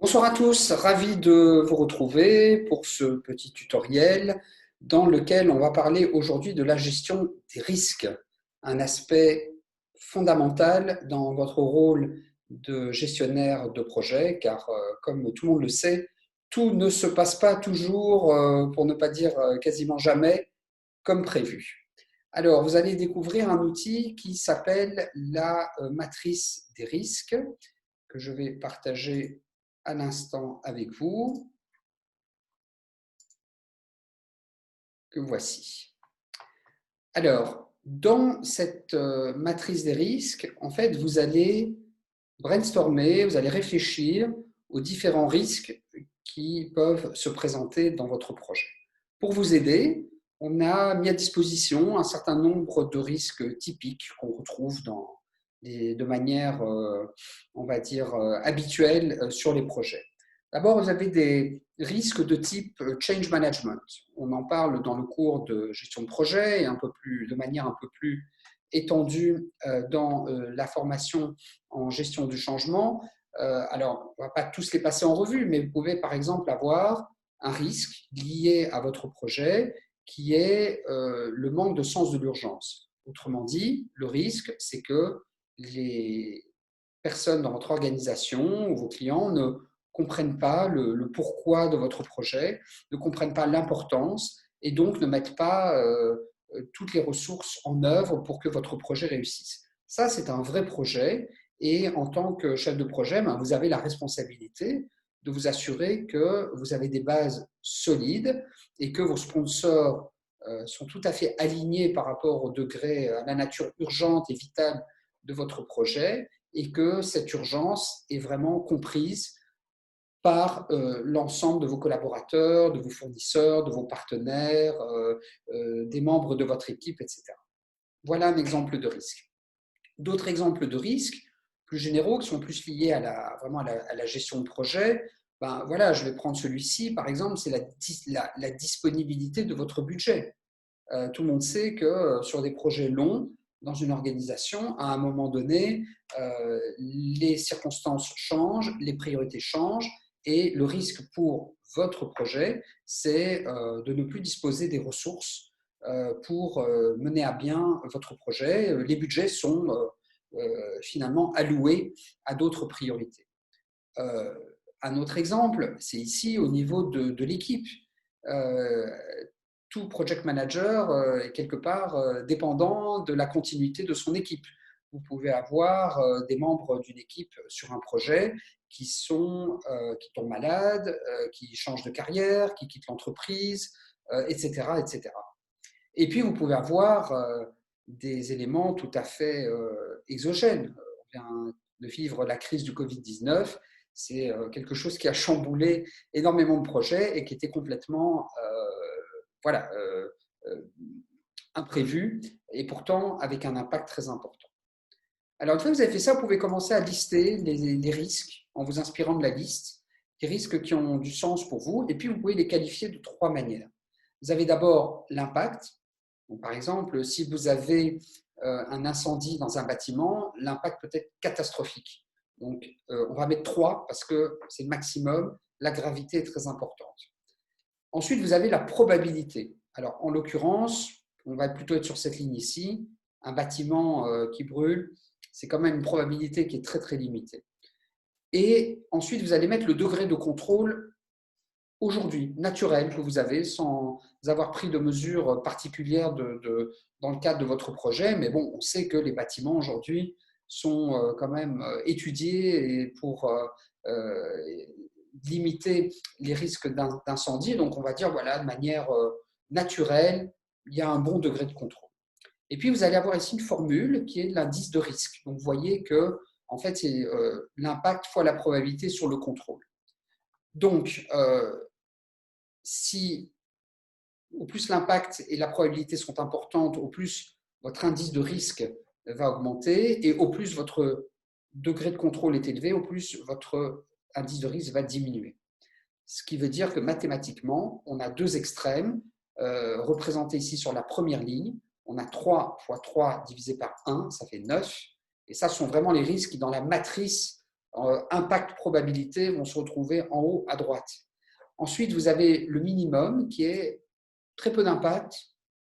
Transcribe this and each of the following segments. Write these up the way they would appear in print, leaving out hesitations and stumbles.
Bonsoir à tous, ravi de vous retrouver pour ce petit tutoriel dans lequel on va parler aujourd'hui de la gestion des risques, un aspect fondamental dans votre rôle de gestionnaire de projet, car comme tout le monde le sait, tout ne se passe pas toujours, pour ne pas dire quasiment jamais, comme prévu. Alors, vous allez découvrir un outil qui s'appelle la matrice des risques, que je vais partager à l'instant avec vous, que voici. Alors, dans cette matrice des risques, en fait, vous allez brainstormer, vous allez réfléchir aux différents risques qui peuvent se présenter dans votre projet. Pour vous aider, on a mis à disposition un certain nombre de risques typiques qu'on retrouve de manière, on va dire, habituelle sur les projets. D'abord, vous avez des risques de type change management. On en parle dans le cours de gestion de projet et de manière un peu plus étendue dans la formation en gestion du changement. Alors, on ne va pas tous les passer en revue, mais vous pouvez par exemple avoir un risque lié à votre projet qui est le manque de sens de l'urgence. Autrement dit, le risque, c'est que les personnes dans votre organisation ou vos clients ne comprennent pas le pourquoi de votre projet, ne comprennent pas l'importance et donc ne mettent pas toutes les ressources en œuvre pour que votre projet réussisse. Ça, c'est un vrai projet et en tant que chef de projet, vous avez la responsabilité de vous assurer que vous avez des bases solides et que vos sponsors sont tout à fait alignés par rapport au degré, à la nature urgente et vitale de votre projet et que cette urgence est vraiment comprise par l'ensemble de vos collaborateurs, de vos fournisseurs, de vos partenaires, des membres de votre équipe, etc. Voilà un exemple de risque. D'autres exemples de risques plus généraux qui sont plus liés vraiment à la gestion de projet, ben voilà, je vais prendre celui-ci, par exemple, c'est la disponibilité de votre budget. Tout le monde sait que sur des projets longs, dans une organisation, à un moment donné, les circonstances changent, les priorités changent, et le risque pour votre projet, c'est de ne plus disposer des ressources pour mener à bien votre projet. Les budgets sont finalement alloués à d'autres priorités. Euh, un autre exemple, c'est ici au niveau de l'équipe. Euh, tout project manager est quelque part dépendant de la continuité de son équipe. Vous pouvez avoir des membres d'une équipe sur un projet qui tombent malades, qui changent de carrière, qui quittent l'entreprise, etc., etc. Et puis, vous pouvez avoir des éléments tout à fait exogènes. On vient de vivre la crise du Covid-19. C'est quelque chose qui a chamboulé énormément de projets et qui était complètement voilà, imprévu et pourtant avec un impact très important. Alors, une fois que vous avez fait ça, vous pouvez commencer à lister les risques en vous inspirant de la liste, des risques qui ont du sens pour vous, et puis vous pouvez les qualifier de trois manières. Vous avez d'abord l'impact. Donc, par exemple, si vous avez un incendie dans un bâtiment, l'impact peut être catastrophique. Donc, on va mettre 3 parce que c'est le maximum. La gravité est très importante. Ensuite, vous avez la probabilité. Alors, en l'occurrence, on va plutôt être sur cette ligne ici. Un bâtiment qui brûle, c'est quand même une probabilité qui est très, très limitée. Et ensuite, vous allez mettre le degré de contrôle aujourd'hui, naturel que vous avez, sans avoir pris de mesures particulières dans le cadre de votre projet. Mais bon, on sait que les bâtiments aujourd'hui sont quand même étudiés et pour limiter les risques d'incendie. Donc, on va dire, voilà, de manière naturelle, il y a un bon degré de contrôle. Et puis, vous allez avoir ici une formule qui est l'indice de risque. Donc, vous voyez que, en fait, c'est l'impact fois la probabilité sur le contrôle. Donc, si au plus l'impact et la probabilité sont importantes, au plus votre indice de risque va augmenter et au plus votre degré de contrôle est élevé, au plus votre indice de risque va diminuer. Ce qui veut dire que mathématiquement, on a deux extrêmes représentés ici sur la première ligne. On a 3 fois 3 divisé par 1, ça fait 9. Et ça, ce sont vraiment les risques qui, dans la matrice impact, probabilité vont se retrouver en haut à droite. Ensuite, vous avez le minimum qui est très peu d'impact,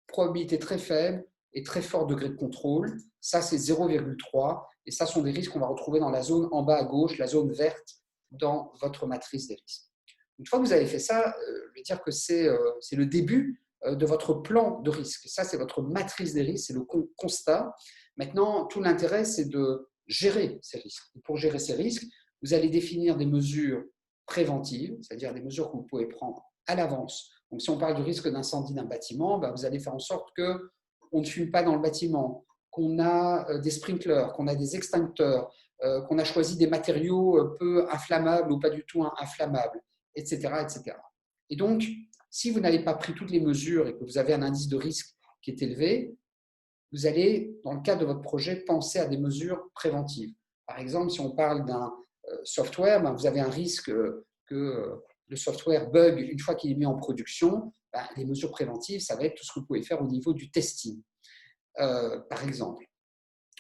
probabilité très faible et très fort degré de contrôle. Ça, c'est 0,3 et ça sont des risques qu'on va retrouver dans la zone en bas à gauche, la zone verte dans votre matrice des risques. Une fois que vous avez fait ça, je vais dire que c'est le début de votre plan de risque. Ça, c'est votre matrice des risques, c'est le constat. Maintenant, tout l'intérêt, c'est de gérer ces risques. Et pour gérer ces risques, vous allez définir des mesures préventives, c'est-à-dire des mesures que vous pouvez prendre à l'avance. Donc, si on parle du risque d'incendie d'un bâtiment, vous allez faire en sorte qu'on ne fume pas dans le bâtiment, qu'on a des sprinklers, qu'on a des extincteurs, qu'on a choisi des matériaux peu inflammables ou pas du tout inflammables, etc., etc. Et donc, si vous n'avez pas pris toutes les mesures et que vous avez un indice de risque qui est élevé, vous allez, dans le cadre de votre projet, penser à des mesures préventives. Par exemple, si on parle d'un software, vous avez un risque que le software bug une fois qu'il est mis en production. Les mesures préventives, ça va être tout ce que vous pouvez faire au niveau du testing, par exemple.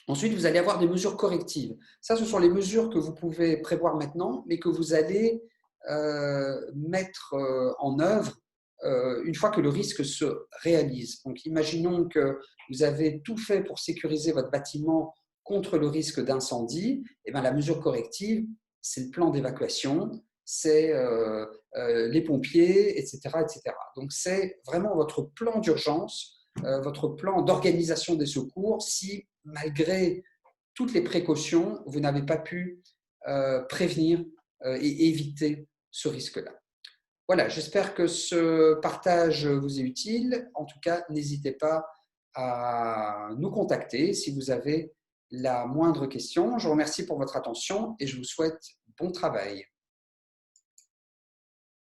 Ensuite, vous allez avoir des mesures correctives. Ça, ce sont les mesures que vous pouvez prévoir maintenant, mais que vous allez mettre en œuvre une fois que le risque se réalise. Donc, imaginons que vous avez tout fait pour sécuriser votre bâtiment contre le risque d'incendie. Et bien, la mesure corrective, c'est le plan d'évacuation, c'est les pompiers, etc., etc. Donc, c'est vraiment votre plan d'urgence, votre plan d'organisation des secours si, malgré toutes les précautions, vous n'avez pas pu prévenir et éviter ce risque-là. Voilà, j'espère que ce partage vous est utile. En tout cas, n'hésitez pas à nous contacter si vous avez la moindre question. Je vous remercie pour votre attention et je vous souhaite bon travail.